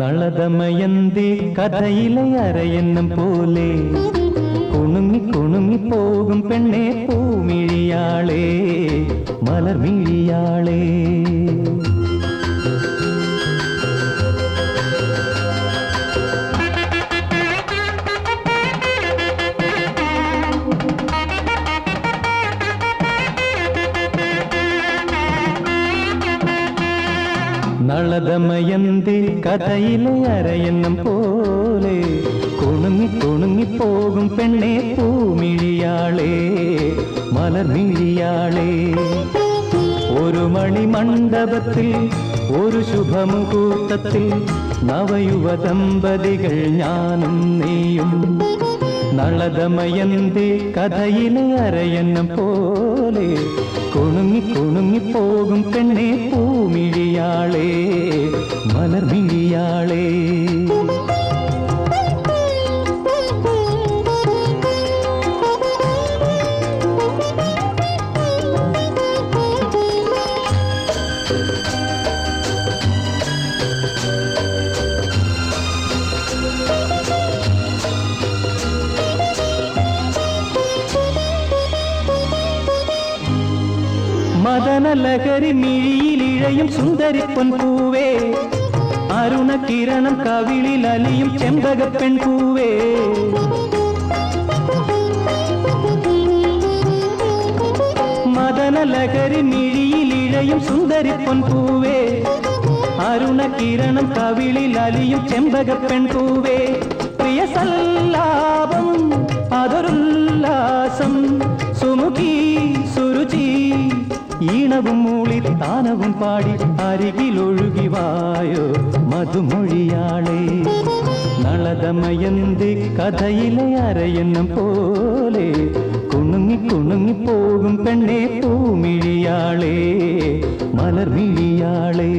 നളദമയന്തി കഥയിലെ അരയന്നം പോലെ കുണുങ്ങി കുണുങ്ങി പോകും പെണ്ണെ പൂമിഴിയാളേ മലർമിഴിയാളേ. നളദമയന്തി കഥയിലെ അരയന്നം പോലെ കുണുങ്ങി കുണുങ്ങി പോകും പെണ്ണെ പൂമിഴിയാളേ മലർമിഴിയാളേ. ഒരു മണിമണ്ഡപത്തിൽ ഒരു ശുഭമുഹൂർത്തത്തിൽ നവയുവ ദമ്പതികൾ ഞാനും നീയും. നളദമയന്തി കഥയിലെ അരയന്നം പോലെ കുണുങ്ങി കുണുങ്ങി പോകും പെണ്ണെ പൂമിഴിയാളേ മലർമിഴിയാളേ. മദനലഹരി മിഴിയിലിഴയും സുന്ദരി പൊൻപൂവേ അരുണകിരണം കവിളിൽ അലിയും ചെമ്പകപ്പെൺ പൂവേ. മദനലഹരി മിഴിയിലിഴയും സുന്ദരി പൊൻപൂവേ അരുണകിരണം കവിളിൽ അലിയും ചെമ്പകപ്പെൺ പൂവേ. പ്രിയ സല്ലാപം അതൊരുല്ലാസം സുമുഖി സുരുചി ഈണവും മൂളി താനവും പാടി അരികിലൊഴുകി വായോ മധുമൊഴിയാളേ. നളദമയന്തി കഥയിലെ അരയന്നം പോലെ കുണുങ്ങി കുണുങ്ങി പോകും പെണ്ണെ പൂമിഴിയാളേ മലർമിഴിയാളേ.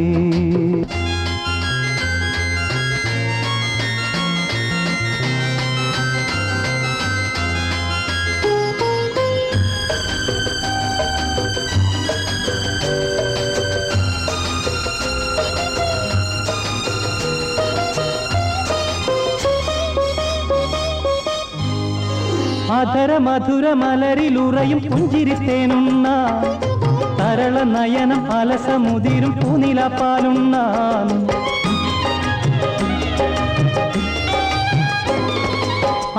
അധര മധുര മലരിലുറയും പുഞ്ചിരിത്തേനുണ്ണ തരള നയനം അലസമുതിരും പൂനിലപ്പാലുണ്ണാൻ.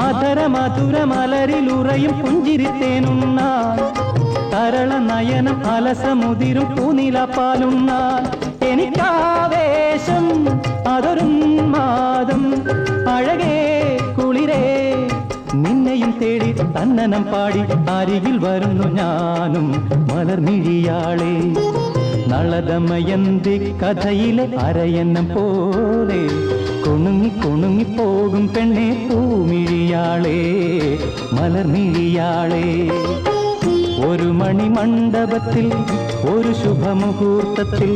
അധര മധുര മലരിലുറയും പുഞ്ചിരിത്തേനുണ്ണ തരള നയനം അലസമുതിരും പൂനിലപ്പാലുണ്ണാൻ. എനിക്കാവേശം അതൊരുന്മാദം അഴകേ കുളിരേ നിന്നെയും തേടി തന്നനം പാടി അരികിൽ വരുന്നു ഞാനും മലർമിഴിയാളേ. നളദമയന്തി കഥയിലെ അരയന്നം പോലെ കുണുങ്ങി കുണുങ്ങി പോകും പെണ്ണെ പൂമിഴിയാളേ മലർമിഴിയാളേ. ഒരു മണിമണ്ഡപത്തിൽ ഒരു ശുഭമുഹൂർത്തത്തിൽ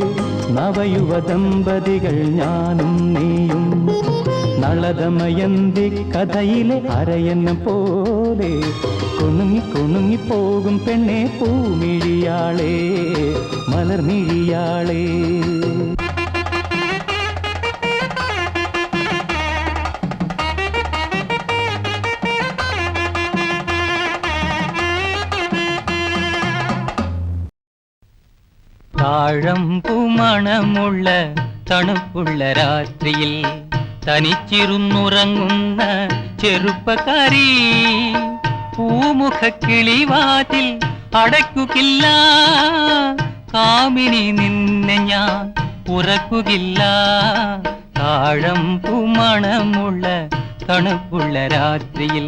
നവയുവ ദമ്പതികൾ ഞാനും നീയും. നളദമയന്തി കഥയിലെ അരയന്നം പോലെ കുണുങ്ങി കുണുങ്ങി പോകും പെണ്ണെ പൂമിഴിയാളേ മലർമിഴിയാളേ. താഴമ്പൂമണമുള്ള തണുപ്പുള്ള രാത്രിയിൽ തനിച്ചിരുന്നുറങ്ങുന്ന ചെറുപ്പക്കാരി പൂമുഖക്കിളിവാതിൽ അടയ്ക്കുകയില്ല കാമിനി നിന്നെ ഞാൻ ഉറക്കുകയില്ല. താഴമ്പൂമണമുള്ള തണുപ്പുള്ള രാത്രിയിൽ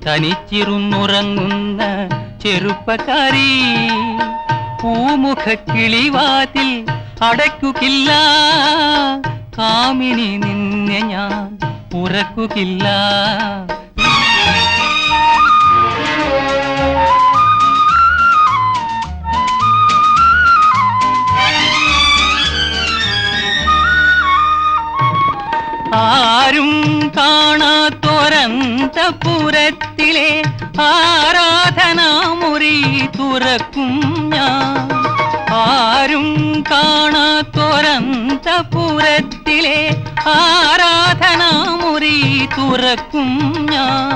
തനിച്ചിരുന്നുറങ്ങുന്ന ചെറുപ്പക്കാരി പൂമുഖക്കിളിവാതിൽ അടയ്ക്കുകയില്ല കാമിനി നിന്നെ ഞാൻ ഉറക്കുകയില്ല. ആരും കാണാത്തൊരന്തപുരത്തിലെ ആരാധനാമുറി തുറക്കും ഞാൻ. ആരും കാണാത്തൊരന്തപുരത്തിലെ ആരാധനാമുറി തുറക്കും ഞാൻ.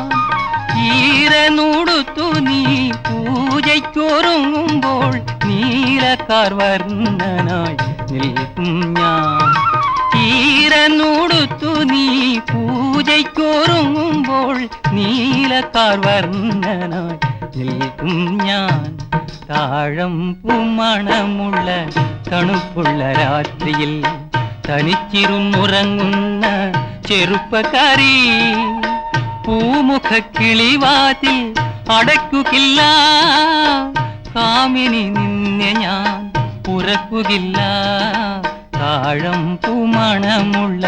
ഈരനൂടുത്തു നീ പൂജയ്ക്കൊരുങ്ങുമ്പോൾ നീലക്കാർ വർണ്ണനായി നിൽക്കും ഞാൻ. ഈരനൂടുത്തു നീ പൂജയ്ക്കൊരുങ്ങുമ്പോൾ നീലക്കാർ വർണ്ണനായി നിൽക്കും ഞാൻ. താഴമ്പൂമണമുള്ള തണുപ്പുള്ള രാത്രിയിൽ തനിച്ചിരുന്നുറങ്ങുന്ന ചെറുപ്പക്കാരി, പൂമുഖക്കിളിവാതിൽ അടയ്ക്കുകയില്ല. കാമിനി നിന്നെ ഞാൻ ഉറക്കുകയില്ല. താഴമ്പൂമണമുള്ള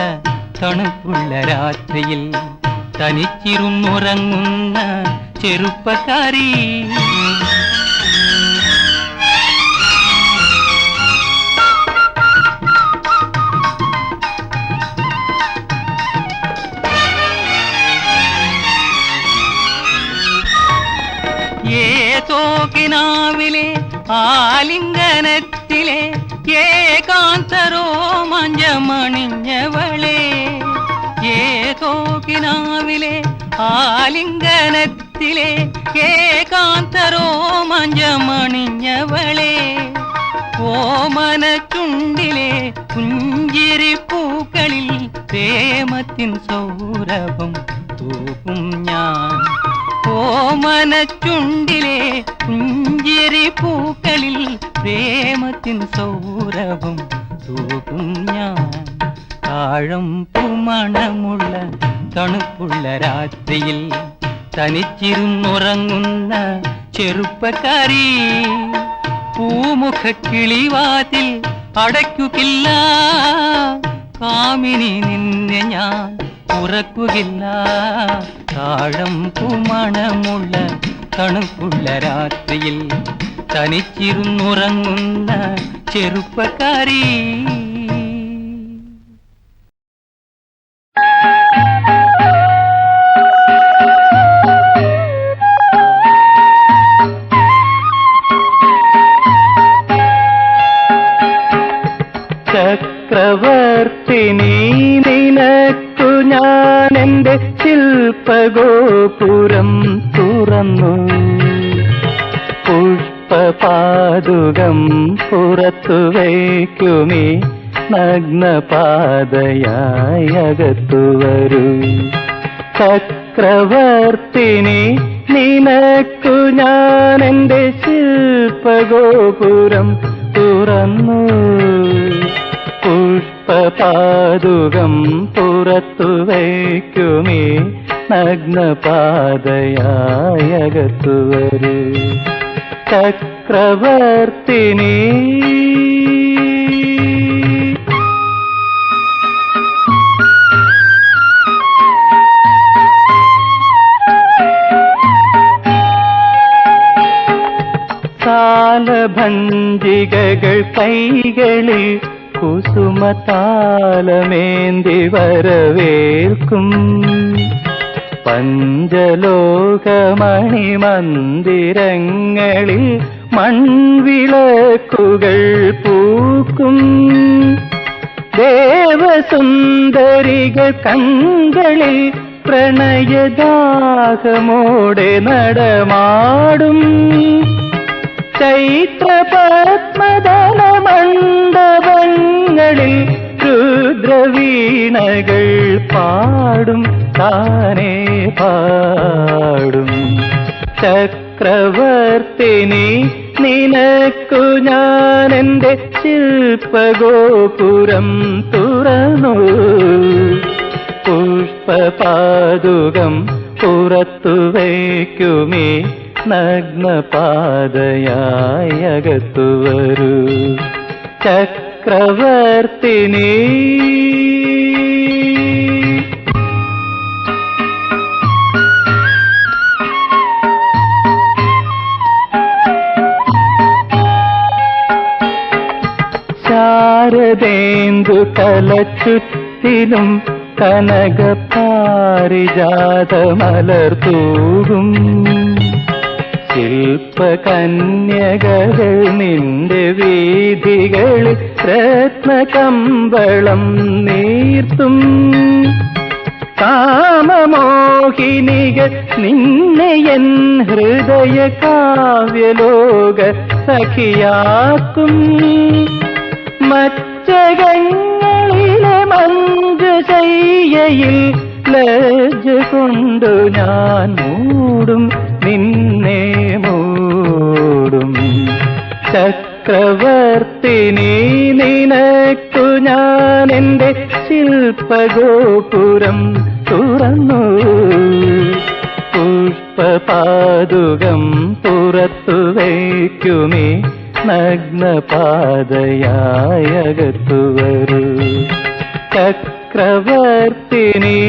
തണുപ്പുള്ള രാത്രിയിൽ തനിച്ചിരുന്നുറങ്ങുന്ന ചെറുപ്പക്കാരി. ഏതോ കിനാവിലെ ആലിംഗനത്തിലെ ഏകാന്തരോമാഞ്ചമണിഞ്ഞവളെ, ഏതോ കിനാവിലെ ആലിംഗനത്തിലെ ഏകാന്തരോമാഞ്ചമണിഞ്ഞവളെ, ഓമന ചുണ്ടിലെ പുഞ്ചിരിപ്പൂക്കളിൽ പ്രേമത്തിൻ സൗരഭം തൂക്കും ഞാൻ. ഓമന ചുണ്ടിലെ പുഞ്ചിരിപ്പൂക്കളിൽ പ്രേമത്തിൻ സൗരഭം തൂക്കും ഞാൻ. താഴമ്പൂമണമുള്ള തണുപ്പുള്ള രാത്രിയിൽ തനിച്ചിരുന്നുറങ്ങുന്ന ചെറുപ്പക്കാരി, പൂമുഖക്കിളിവാതിൽ അടയ്ക്കുകയില്ല. കാമിനി നിന്നെ ഞാൻ ഉറക്കുകയില്ല. താഴമ്പൂമണമുള്ള തണുപ്പുള്ള രാത്രിയിൽ തനിച്ചിരുന്നുറങ്ങുന്ന ചെറുപ്പക്കാരി. ചക്രവർത്തിനി നിനക്കു ഞാൻ എന്റെ ശില്പഗോപുരം തുറന്നു. പുഷ്പപാദുകം പുറത്തു വയ്ക്കുമേ നഗ്നപാതയായി അകത്തു വരൂ. ചക്രവർത്തിനി നിനക്കു ഞാൻ എന്റെ ശില്പഗോപുരം തുറന്നു. പുഷ്പപാദുകം പുറത്തു വയ്ക്കുമേ നഗ്നപാതയായി അകത്തു വരൂ. ചക്രവർത്തിനി താലഭഞ്ജികകൾ കൈകളിൽ കുസുമതാലമേന്തി വരവേൽക്കും. പഞ്ചലോകമണിമന്ദിരങ്ങളിൽ മൺവിളക്കുകൾ പൂക്കും. ദേവസുന്ദരികൾ കൺകളിൽ പ്രണയദാഹമോടെ നടമാടും. ചൈത്രപത്മദല മണ്ഡപങ്ങളിൽ രുദ്രവീണകൾ പാടും, താനേ പാടും. ചക്രവർത്തിനി നിനക്കു ഞാൻ എന്റെ ശില്പഗോപുരം തുറന്നു. പുഷ്പപാദുകം പുറത്തു വയ്ക്കുമേ നഗ്നപാതയായി അകത്തു വരൂ. ചക്രവർത്തിനി ശാരദേന്ദു തലച്ചുറ്റിലും കനകപാരിജാതമലർ തൂകും. ശില്പകന്യകകൾ നിന്റെ വീഥികളിൽ രത്നകമ്പളം നീർത്തും കാമമോഹിനികൾ നിന്നെ എൻ ഹൃദയ കാവ്യലോക സഖിയാക്കും മച്ചകങ്ങളിലെ മഞ്ജുശയ്യയിൽ ലജ്ജ കൊണ്ടു ഞാൻ മൂടും നിന്നെ മൂടും ചക്രവർത്തിനി നിനക്കു ഞാൻ എൻ്റെ ശില്പഗോപുരം തുറന്നു പുഷ്പപാദുകം പുറത്തു വയ്ക്കുമേ നഗ്നപാതയായകത്തു വരൂ ചക്രവർത്തിനി.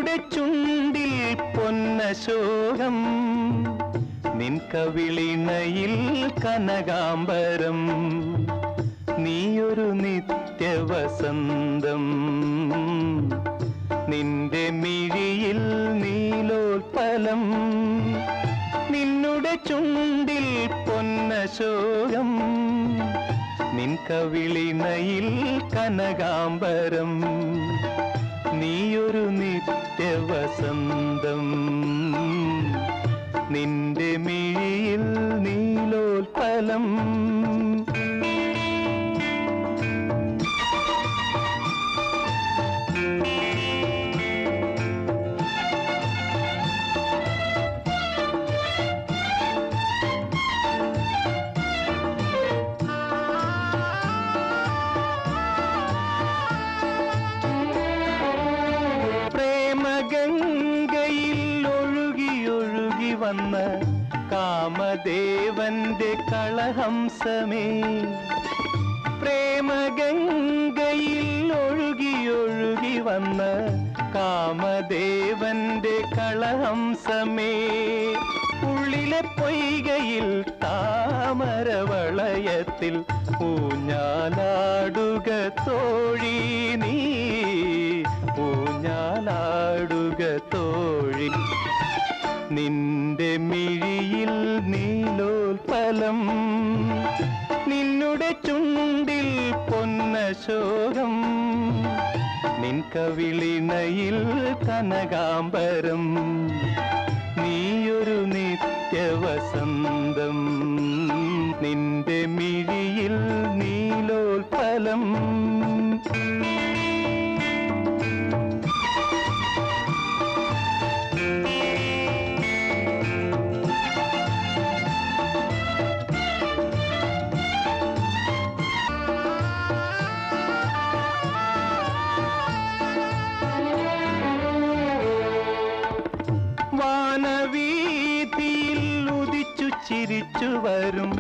നിന്നുടെ ചുണ്ടിൽ പൊന്നശോകം, നിൻ കവിളിണയിൽ കനകാംബരം, നീയൊരു നിത്യവസന്തം, നിന്റെ മിഴിയിൽ നീലോത്പലം, നിന്നുടെ ചുണ്ടിൽ പൊന്നശോകം, നിൻ കവിളിണയിൽ കനകാംബരം, നീയൊരു നിത്യവസന്തം, നിന്റെ മിഴിയിൽ നീലോത്പലം. ഗംഗയിൽ ഒഴുകി ഒഴുകി വന്ന കാമദേവന്റെ കളഹംസമേ, പ്രേമഗംഗയിൽ ഒഴുകി ഒഴുകി വന്ന കാമദേവന്റെ കളഹംസമേ, ഉള്ളിലെ പൊയ്കയിൽ താമരവളയത്തിൽ ഊഞ്ഞാലാടുക തോഴി നീ, ഊഞ്ഞാലാടുക തോഴി, നിന്റെ മിഴിയിൽ നീലോത്പലം, നിന്നുടെ ചുണ്ടിൽ പൊന്നശോകം, നിൻ കവിളിണയിൽ കനകാംബരം, നീയൊരു നിത്യവസന്തം, നിന്റെ മിഴിയിൽ നീലോത്പലം. വാനവീതിയിൽ ഉദിച്ചു ചിരിച്ചു വരും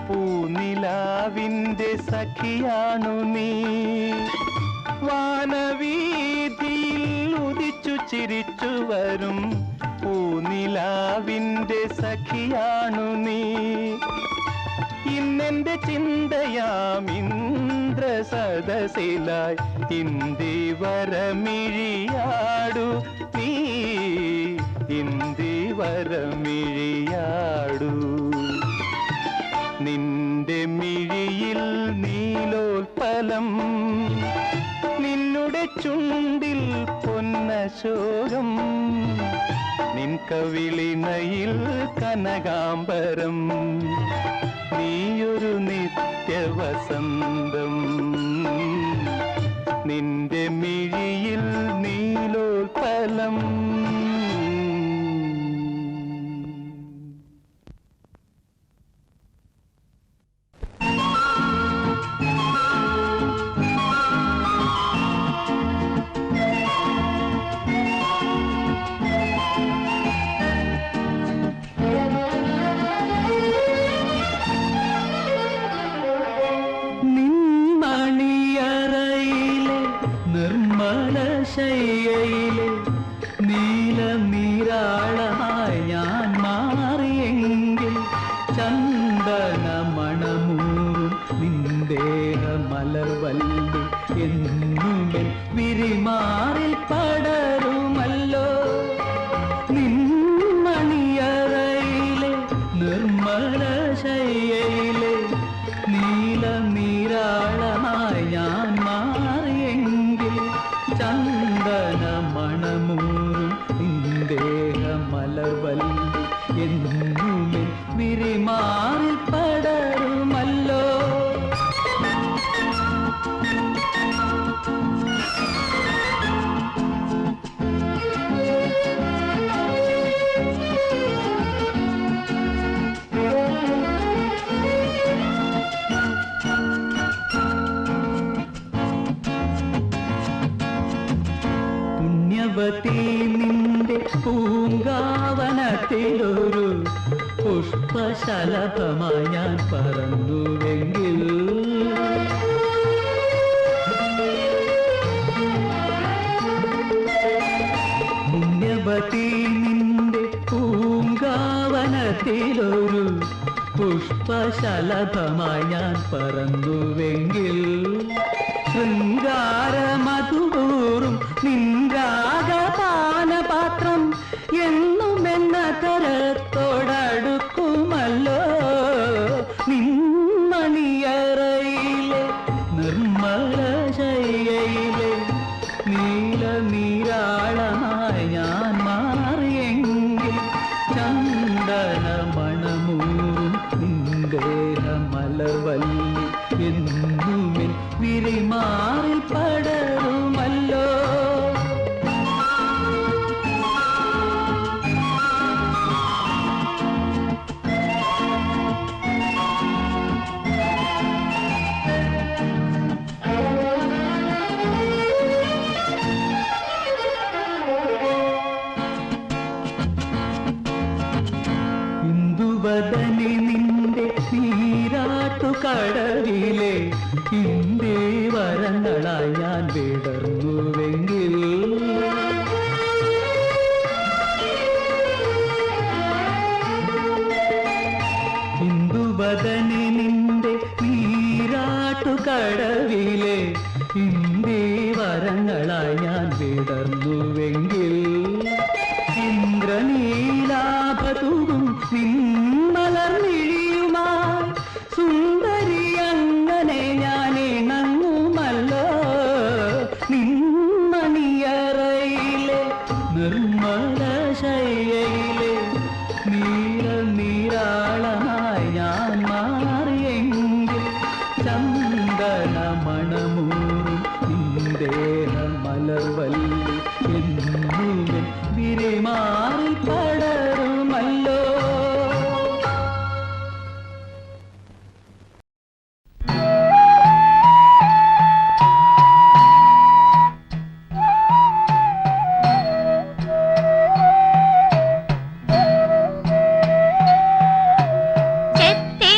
പൂനിലാവിന്റെ സഖിയാണു നീ, വാനവീതിയിൽ ഉദിച്ചു ചിരിച്ചു വരും പൂനിലാവിന്റെ സഖിയാണു നീ, ഇന്നെന്റെ ചിന്തയാം ഇന്ദ്ര സദസിലായി ഇന്ദിവരമിഴിയാടു നീ, ഇന്ദിവരമിഴിയാടു, നിന്റെ മിഴിയിൽ നീലോത്പലം, നിന്നുടെ ചുണ്ടിൽ പൊന്നശോകം, നിൻ കവിളിണയിൽ കനകാംബരം, നീയൊരു നിത്യവസന്തം, നിന്റെ മിഴിയിൽ നീലോത്പലം. ശയ്യയിലെ നീലനീരാളമായി ഞാൻ മാറിയെങ്കിൽ, ചന്ദന മണമൂറും നിന്ദേഹ മലർവല്ലി എന്നുമെൻ വിരിമാറിൽ പടരുമല്ലോ, നിന്മണിയറയിലെ നിർമ്മല ശയ്യയിലെ നീലനീരാളമായി ഞാൻ മാറിയെങ്കിൽ, ചന്ദന മണമൂറും നിന്ദേഹ മലർവല്ലി എന്നുമേ വിരിമാറിൽ പടരുമല്ലോ. പുണ്യവതി നിന്റെ പൂങ്കാവനത്തിലൊരു പുഷ്പശലഭമായി ഞാൻ പറന്നുവെങ്കിൽ, രേവതി നിന്റെ പൂങ്കാവനത്തിലൊരു പുഷ്പശലഭമായി ഞാൻ പറന്നുവെങ്കിൽ ശൃംഗാരമധുപൂറും നിൻരാഗപാനപാത്രം എന്നും എന്ന തരത്തോടടുക്കുമല്ലോ നിന്മണിയറയിലെ നിർമ്മല ശയ്യയിലെ നീല നീരാളമായി ഞാൻ മാറിയെങ്കിൽ ചന്ദന മണമൂറും നിന്ദേഹ മലർവല്ലി എന്നുമിൽ വിരിമാറിൽ പടരുമല്ലോ ഇന്ദുവദനി നിന്റെ നീരാട്ടുകടവിലെ ഇന്ത്യ വരങ്ങളായി ഞാൻ വിടർന്നുവെങ്കിൽ ഇന്ദുവദനി നിന്റെ നീരാട്ടുകടവിലെ ഇന്ത്യ വരങ്ങളായി ഞാൻ വിടർന്നുവെങ്കിൽ ഇന്ദ്രനീലാഭതൂകും നിന്മലർമിഴിയുമായി സുന്ദരി അങ്ങനെ ഞാൻ ഇണങ്ങുമല്ലോ നിന്മണിയറയിലെ നിർമ്മല ശയ്യയിലെ നീല നീരാളമായി ഞാൻ മാറിയെങ്കിൽ ചന്ദന മണമൂറും നിന്ദേഹ മലർവല്ലി എന്നുമിൽ വിരിമാറിൽ പടരുമല്ലോ ചെത്തി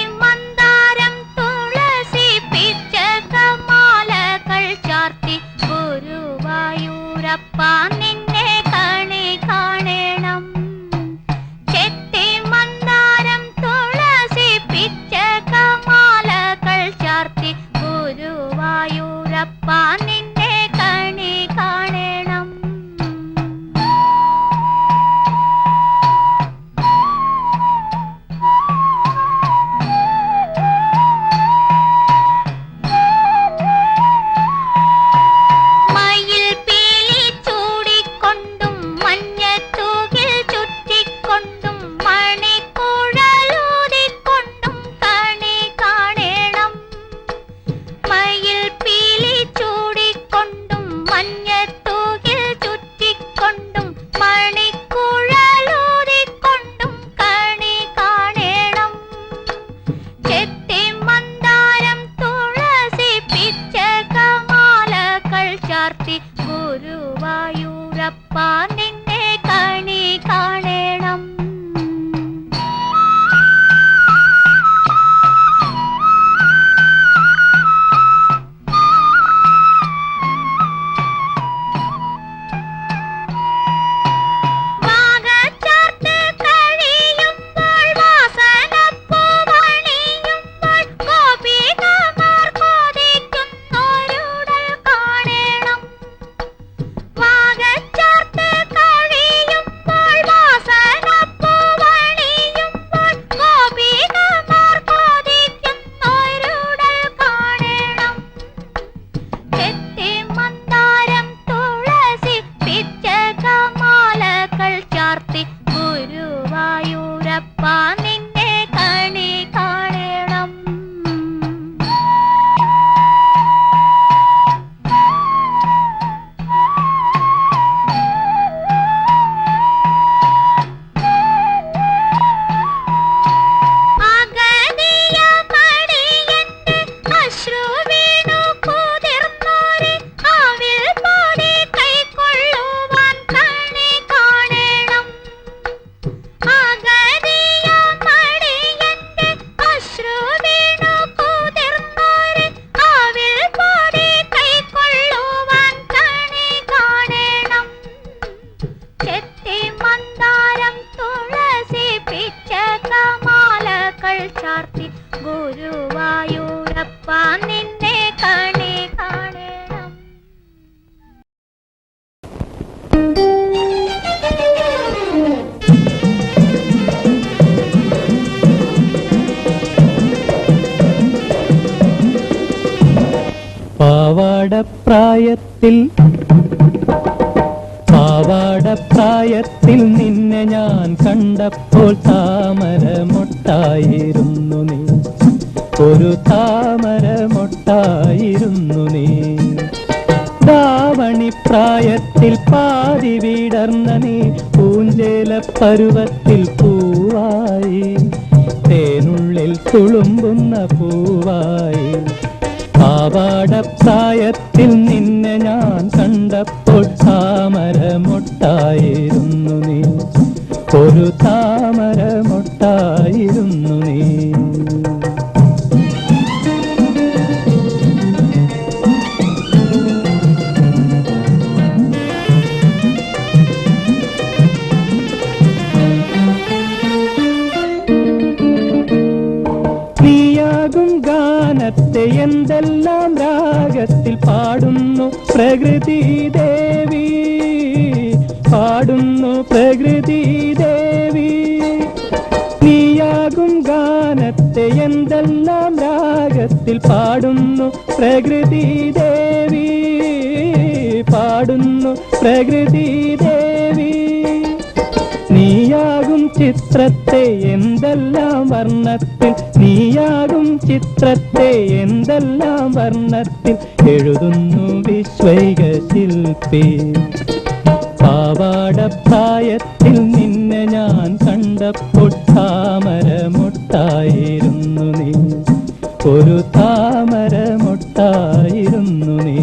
പൂക്കൾ ചാർത്തി ഗുരുവായൂരപ്പ നിന്നെ കണി കാണണം. പാവാടപ്രായത്തിൽ നിന്നെ ഞാൻ കണ്ടപ്പോൾ താമരമൊട്ടായിരുന്നു നീ, ഒരു താമരമൊട്ടായിരുന്നു നീ. ദാവണിപ്രായത്തിൽ പാതി വിടർന്ന നീ പൂഞ്ചേല പരുവത്തിൽ പൂവായി, തേനുള്ളിൽ തുളുമ്പുന്ന പൂവായി. പാവാടപ്രായത്തിൽ നിന്നെ ഞാൻ കണ്ടപ്പോൾ താമരമൊട്ടായിരുന്നു നീ, ഒരു താമരമൊട്ടായിരുന്നു നീ. നീയാകും ഗാനത്തെ എന്തെല്ലാം രാഗത്തിൽ പാടുന്നു പ്രകൃതി ദേവി, പാടുന്നു പ്രകൃതി ദേവി. നീയാകും ഗാനത്തെ എന്തെല്ലാം രാഗത്തിൽ പാടുന്നു പ്രകൃതി ദേവി, പാടുന്നു പ്രകൃതി ദേവി. നീയാകും ചിത്രത്തെ എന്തെല്ലാം വർണ്ണത്തിൽ, നീയാകും ചിത്രത്തെ എന്തെല്ലാം വർണ്ണത്തിൽ എഴുതുന്നു വിശ്വൈക ശില്പി. പാവാടപ്രായത്തിൽ നിന്നെ ഞാൻ കണ്ടപ്പോൾ താമരമൊട്ടായിരുന്നു നീ, ഒരു താമരമൊട്ടായിരുന്നു നീ.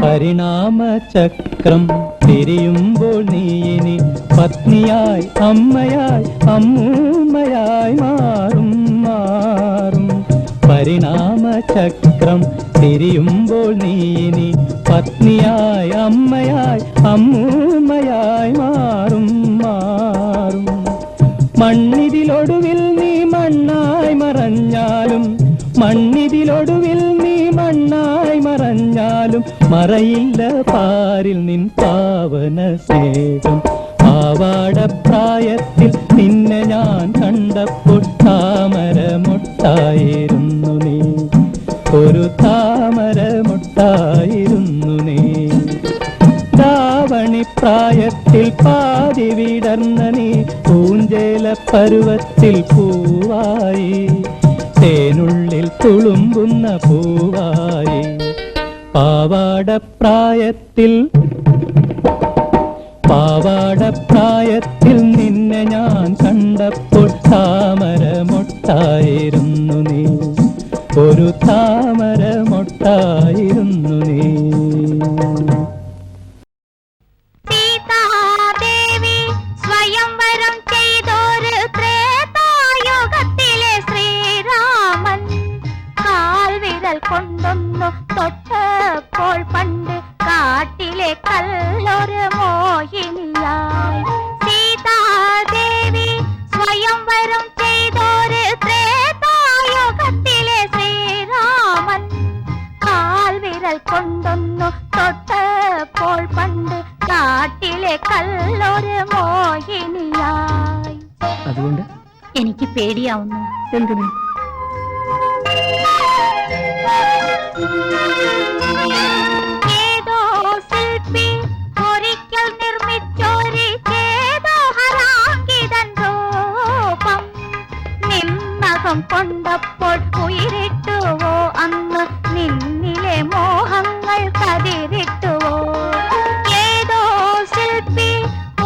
പരിണാമചക്രം തിരിയുമ്പോൾ നീ ഇനി പത്നിയായി അമ്മയായി അമ്മൂമ്മയായി മാറും മാറും. പരിണാമചക്രം തിരിയുമ്പോൾ നീ ഇനി പത്നിയായി അമ്മയായി അമ്മൂമ്മയായി മാറും മാറും. മണ്ണിതിലൊടുവിൽ നീ മണ്ണായി മറഞ്ഞാലും, മണ്ണിതിലൊടുവിൽ നീ മണ്ണായി മറഞ്ഞാലും മറയില്ല പാരിൽ നിൻ പാവന സ്നേഹം. പാവാടപ്രായത്തിൽ നിന്നെ ഞാൻ കണ്ടപ്പോൾ താമരമൊട്ടായിരുന്നു നീ, ഒരു താമരമൊട്ടായിരുന്നു നീ. ദാവണിപ്രായത്തിൽ പാതി വിടർന്ന നീ പൂഞ്ചേല പരുവത്തിൽ പൂവായി, തേനുള്ളിൽ തുളുമ്പുന്ന പൂവായി. പാവാടപ്രായത്തിൽ നിന്നെ ഞാൻ കണ്ടപ്പോൾ താമരമൊട്ടായിരുന്നു നീ, ഒരു താമരമൊട്ടായിരുന്നു നീ. സീതാദേവി സ്വയംവരം ചെയ്തോര് ത്രേതായുഗത്തിലെ ശ്രീരാമൻ കാൽവിരൽ കൊണ്ടൊന്നു തൊട്ടപ്പോൾ പണ്ട് കാട്ടിലെ കല്ലൊരു മോഹിനിയായി. സീതാദേവി സ്വയംവരം ചെയ്തോര് ത്രേതായുഗത്തിലെ ശ്രീരാമൻ കാൽവിരൽ കൊണ്ടൊന്നു തൊട്ടപ്പോൾ പണ്ട് കാട്ടിലെ കല്ലൊരു മോഹിനിയായി. അതുകൊണ്ട് എനിക്ക് പേടിയാവുന്നു. എന്തിനു? ഏതോ ശില്പി ഒരിക്കൽ നിർമ്മിച്ചൊരു ചേതോഹരാങ്കിതൻ രൂപം നിന്നകം കൊണ്ടപ്പോൾ ഉയരിട്ടുവോ അന്ന് നിന്നിലെ മോഹങ്ങൾ കതിരിട്ടുവോ? ഏതോ ശില്പി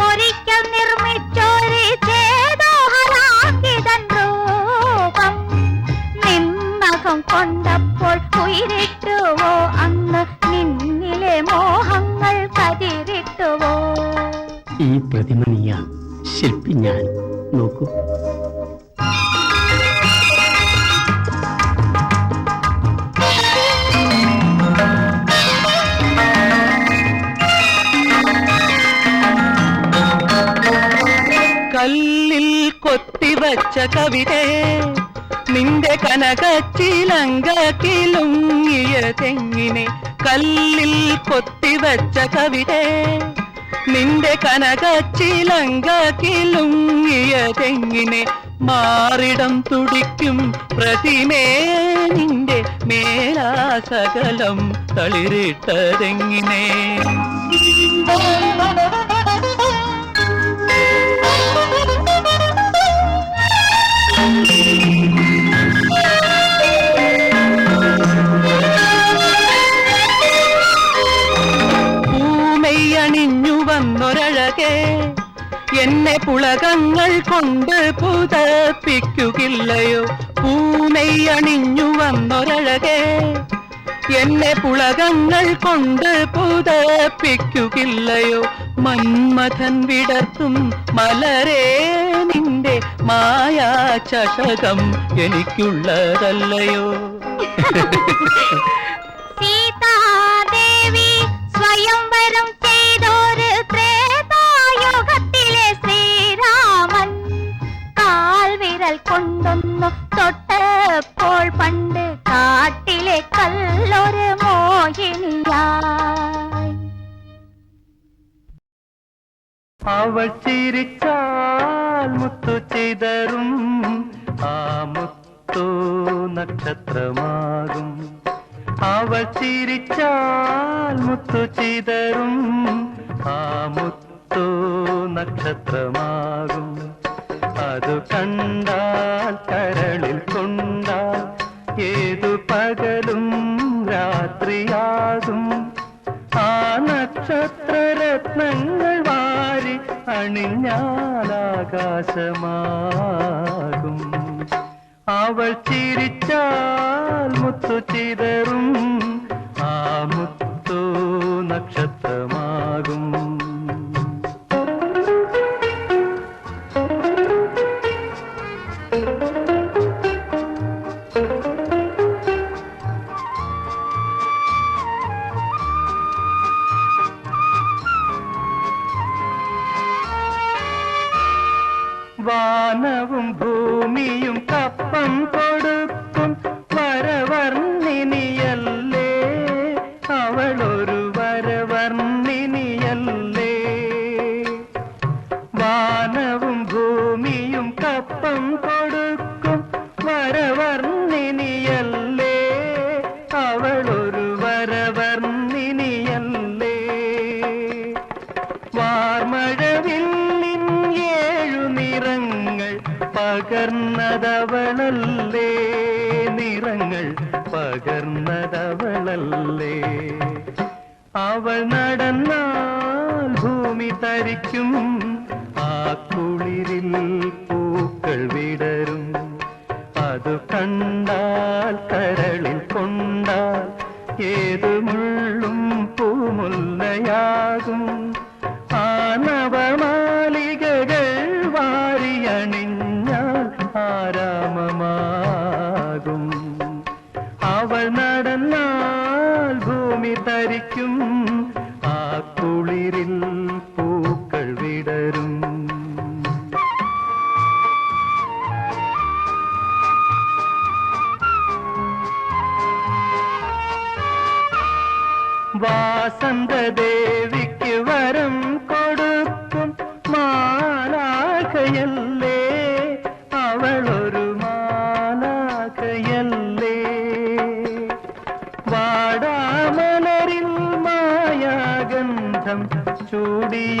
ഒരിക്കൽ നിർമ്മിച്ചൊരു ചേതോഹരാങ്കിതൻ രൂപം നിന്നകം കൊണ്ടപ്പോൾ ഉയരിട്ടുവോ അന്ന് നിന്നിലെ മോഹങ്ങൾ കതിരിട്ടുവോ? ഈ പ്രതിമ നീയാ, ശില്പി ഞാൻ. നോക്കൂ. വച്ച കവിതേ നിന്റെ കനകച്ചിലങ്ക കിലുങ്ങിയ തെങ്ങിനെ കല്ലിൽ കൊത്തിവച്ച കവിതേ നിന്റെ കനകച്ചിലങ്ക കിലുങ്ങിയ തെങ്ങിനെ മാറിടം തുടിക്കും പ്രതിമേ നിന്റെ മേലാസകലം തളിരിട്ടതെങ്ങിനെ പൂമൈയണിഞ്ഞു വന്നൊരഴകേ എന്നെ പുളകങ്ങൾ കൊണ്ട് പുതപ്പിക്കുകയില്ലയോ പൂമൈയണിഞ്ഞു വന്നൊരഴകേ എന്നെ പുളകങ്ങൾ കൊണ്ട് പുതപ്പിക്കുകയില്ലയോ മന്മഥൻ വിടർത്തും മലരേ നിന്റെ മായാ ചഷകം എനിക്കുള്ളതല്ലയോ സീതാദേവി സ്വയംവരം ചെയ്തൊരു ത്രേതായുഗത്തിലെ ശ്രീരാമൻ കാൽവിരൽ കൊണ്ടൊന്നു തൊട്ടപ്പോൾ പണ്ട് കാട്ടിലെ കല്ലൊരു മോഹിനിയായി അവൾ ചിരിച്ചാൽ മുത്തു ചിതറും ആ മുത്തു നക്ഷത്രമാകും അവൾ ചിരിച്ചാൽ മുത്തു ചിതറും ആ മുത്തു നക്ഷത്രമാകും അതു കണ്ടാൽ കരളിൽ കൊണ്ടാൽ ഏതു പകലും രാത്രിയാകും ആ നക്ഷത്രരത്നങ്ങൾ വാരി അണിഞ്ഞാലാകാശമാകും അവൾ ചിരിച്ചാൽ മുത്തു ചിതറും ആ മുത്തു നക്ഷത്രമാകും വാനവും ഭൂമിയും കപ്പം കൊടുക്കും വരവർണ്ണിനിയല്ലേ അവളൊരു വരവർണ്ണിനിയല്ലേ വാനവും ഭൂമിയും കപ്പം കൊടുക്കും വരവർണ്ണിനിയല്ലേ അവളൊരു വരവർണ്ണിനിയല്ലേ വാർമഴവില്ലിൻ നിറങ്ങൾ പകർന്നതവളല്ലേ നിറങ്ങൾ പകർന്നതവളല്ലേ അവൾ നടന്നാൽ ഭൂമി തരിക്കും ആ കുളിരിൽ പൂക്കൾ വിടരും അതു കണ്ടാൽ കരളിൽ കൊണ്ടാൽ ഏതു മുള്ളും പൂമുല്ലയാകും ആ നവമാലികകൾ വാരിയണിഞ്ഞാൽ ആരാമമാകും അവൾ നടന്നാൽ ഭൂമി തരിക്കും ആ കുളിരിൽ പൂക്കൾ വിടരും വാസന്തദേവിക്ക് വരം കൊടുക്കും മാലാഖയല്ലേ അവളൊരു മാലാഖയല്ലേ വാടാമലരിൽ മായാഗന്ധം ചൂടിയതവളല്ലേ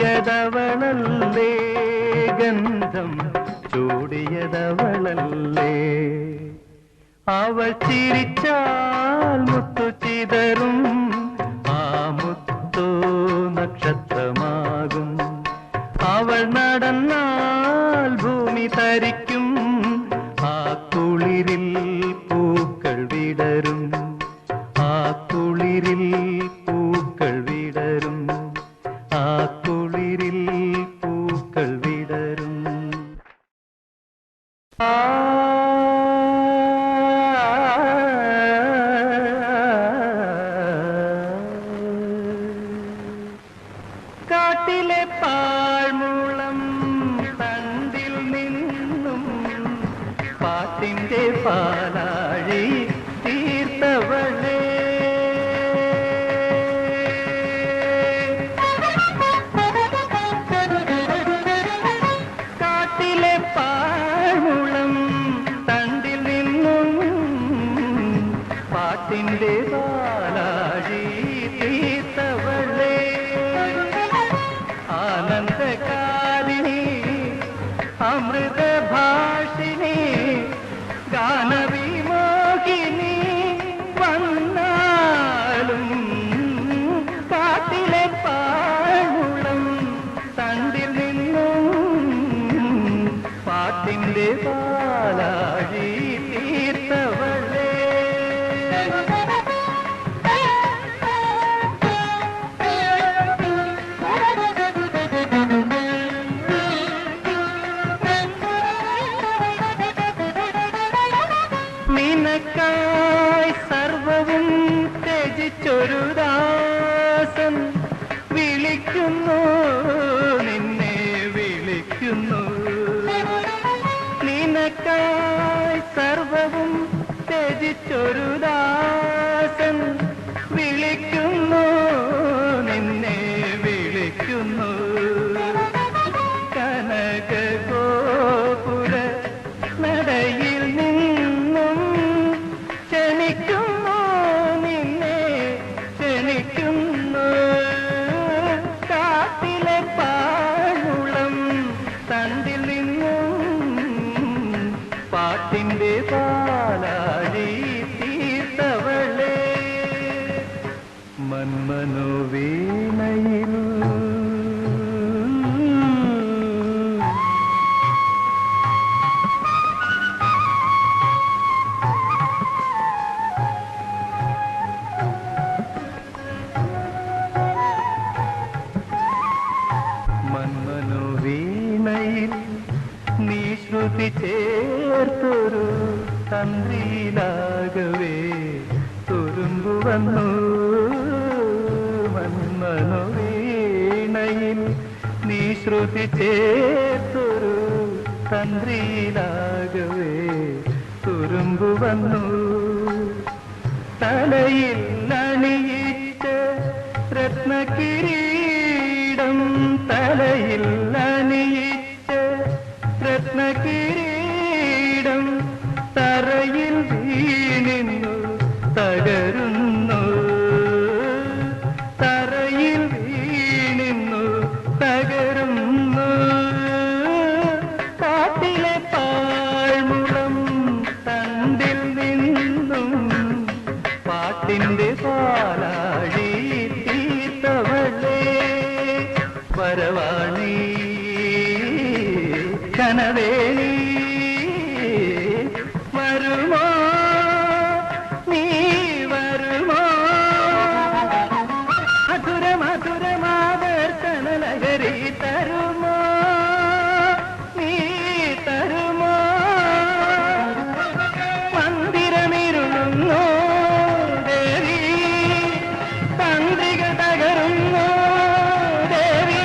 ഗന്ധം ചൂടിയതവളല്ലേ അവൾ ചിരിച്ചാൽ മുത്തു ചിതറും ആ മുത്തു നക്ഷത്രമാകും അവൾ നടന്നാൽ ഭൂമി തരിക്കും ആ കുളിരിൽ പൂക്കൾ വിടരും ആ കുളിരിൽ പൂക്കൾ വിടരും ആ കുളിരിൽ പൂക്കൾ വിടരും കാട്ടിലെ പാഴ്മുളം തണ്ടിൽ നിന്നും നിനക്കായി സർവവും ത്യജിച്ചൊരു ദാസൻ വിളിക്കുന്നു, നിന്നെ വിളിക്കുന്നു. നിനക്കായി സർവവും ത്യജിച്ചൊരു ദാസൻ വിളിക്കുന്നു, നിന്നെ വിളിക്കുന്നു. കനകഗോപുര നടയിൽ നിന്നും ക്ഷണിക്കുന്നു, നിന്നെ ക്ഷണിക്കുന്നു. കാട്ടിലെ പാഴുളം തണ്ടിൽ നിന്നും പാട്ടിന്റെ പാലാഴി തീർത്തവളെ മന്മനോവീണയിൽ. മന്മനോവീണയിൽ നീ ശ്രുതി ചേർത്തൊരു തന്ത്രിയിലാകവേ തുരുമ്പു വന്നു. മന്മനോവീണയിൽ നീ ശ്രുതി ചേർത്തൊരു തന്ത്രിയിലാകവേ തുരുമ്പു വന്നു. തലയിൽ അണിയിച്ച രത്നകിരീടം, തലയിൽ അണിയിച്ച രത്നകിരീടം തറയിൽ വീണിന്നു തകരുന്നു, തറയിൽ വീണിന്നു തകരുന്നു. കാട്ടിലെ പാഴ്മുളം തണ്ടിൽ നിന്നും പാട്ടിന്റെ പാലാഴി തീർത്തവളെ വരവാണി കനവേണി. വരുമോ നീ വരുമോ? മധുര മധുരമാവർത്തന ലഹരി തരുമോ നീ തരുമോ? മന്ദിരമിരുളുന്നു ദേവി, തന്ത്രിക തകരുന്നു ദേവി,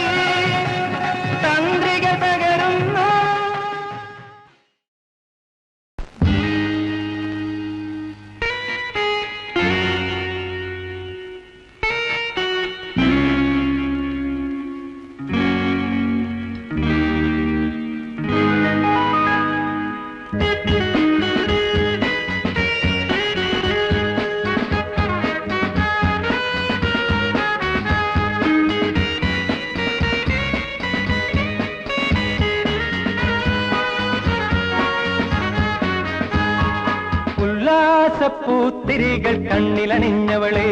തന്ത്രിക തകരുന്നു. ഉല്ലാസപ്പൂത്തിരികൾ കണ്ണിലണിഞ്ഞവളെ,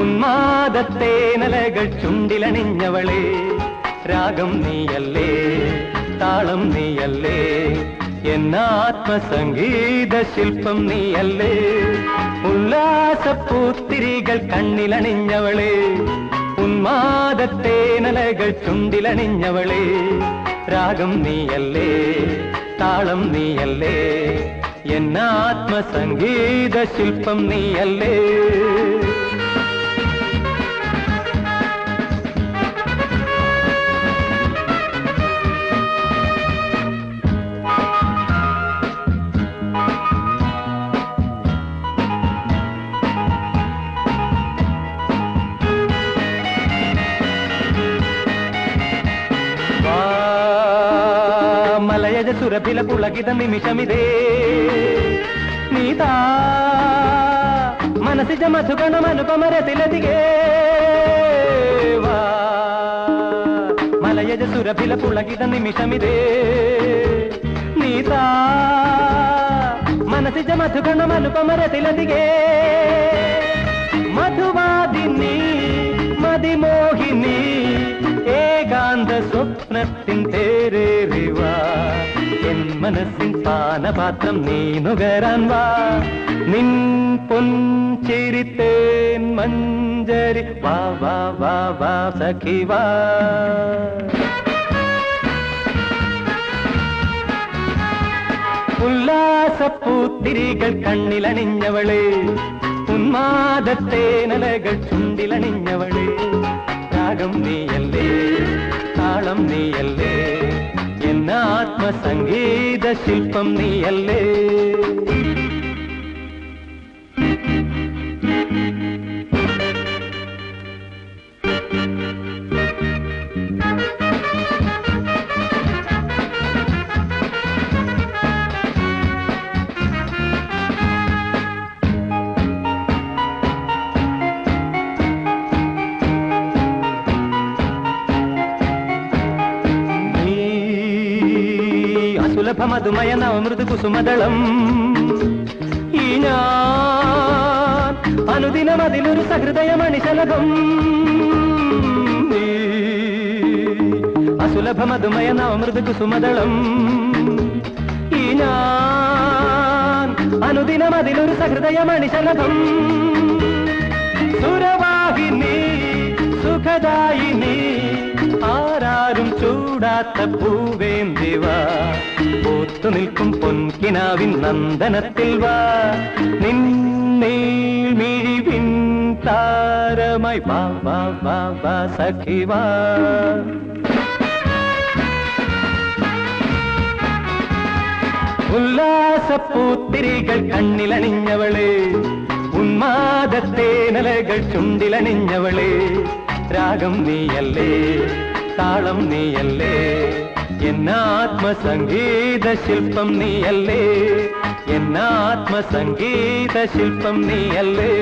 ഉന്മാദത്തേനലകൾ ചുണ്ടിലണിഞ്ഞവളെ. രാഗം നീയല്ലേ, താളം നീയല്ലേ, എന്നാത്മസംഗീത ശില്പം നീയല്ലേ. ഉല്ലാസപ്പൂത്തിരികൾ കണ്ണിലണിഞ്ഞവളെ, ഉന്മാദത്തേനലകൾ ചുണ്ടിലണിഞ്ഞവളെ. രാഗം നീയല്ലേ, താളം നീയല്ലേ, എന്നാത്മസംഗീത ശില്പം നീയല്ലേ. ಮಲಯಜ ಸುರಭಿಲ ಪುಳಗಿದ ನಿಮಿಷಮಿದೆ, ನೀತಾ ಮನಸಿಜ ಮಧುಗಣ ಮನುಪಮರ ತಿಲದಿಗೆ. ಮಲಯಜ ಸುರಭಿಲ ಪುಳಗಿದ ನಿಮಿಷಮಿದೆ, ನೀತಾ ಮನಸಿಜ ಮಧುಗಣ ಮನುಪಮರ ತಿಲದಿಗೆ. മധുവാദിനി മതിമോഹിനി ഏകാന്ത സ്വപ്നത്തിൻ തേരേറിവാ, എൻ മനസ്സിൻ പാനപാത്രം നീ നുകരാൻ വാ. നിൻ പൊൻചിരിത്തേൻ മഞ്ചരി വാ വാ വാ വാ സഖി വാ. ഉല്ലാസപ്പൂത്തിരികൾ കണ്ണിലണിഞ്ഞവളെ, ഉന്മാദത്തേനലകൾ ചുണ്ടിലണിഞ്ഞവളെ, രാഗം നീയല്ലേ, താളം നീയല്ലേ, എന്നാത്മസംഗീത ശില്പം നീയല്ലേ. സുലഭമധുമയ നവമൃദു കുസുമദളം ഈ ഞാൻ അനുദിനമതിലൊരു സഹൃദയമണിശലഭം. അസുലഭമധുമയ നവമൃദു കുസുമദളം ഈ ഞാൻ അനുദിനമതിലൊരു സഹൃദയമണിശലഭം. സുരവാഹിനി സുഖദായിനി ആരാരും ചൂടാത്ത പൂവേന്തിവാ, പൂത്തു നിൽക്കും പൊൻകിനാവിൻ നന്ദനത്തിൽ വാ, നിന്നീൾ മിഴിവിൻ താരമായി വാ വാ വാ വാ സഖി വാ. ഉല്ലാസപ്പൂത്തിരികൾ കണ്ണിലണിഞ്ഞവളെ, ഉന്മാദത്തേനലകൾ ചുണ്ടിലണിഞ്ഞവളെ, രാഗം നീയല്ലേ, താളം നീയല്ലേ, എന്നാത്മസംഗീത ശില്പം നീയല്ലേ, എന്നാത്മസംഗീത ശില്പം നീയല്ലേ.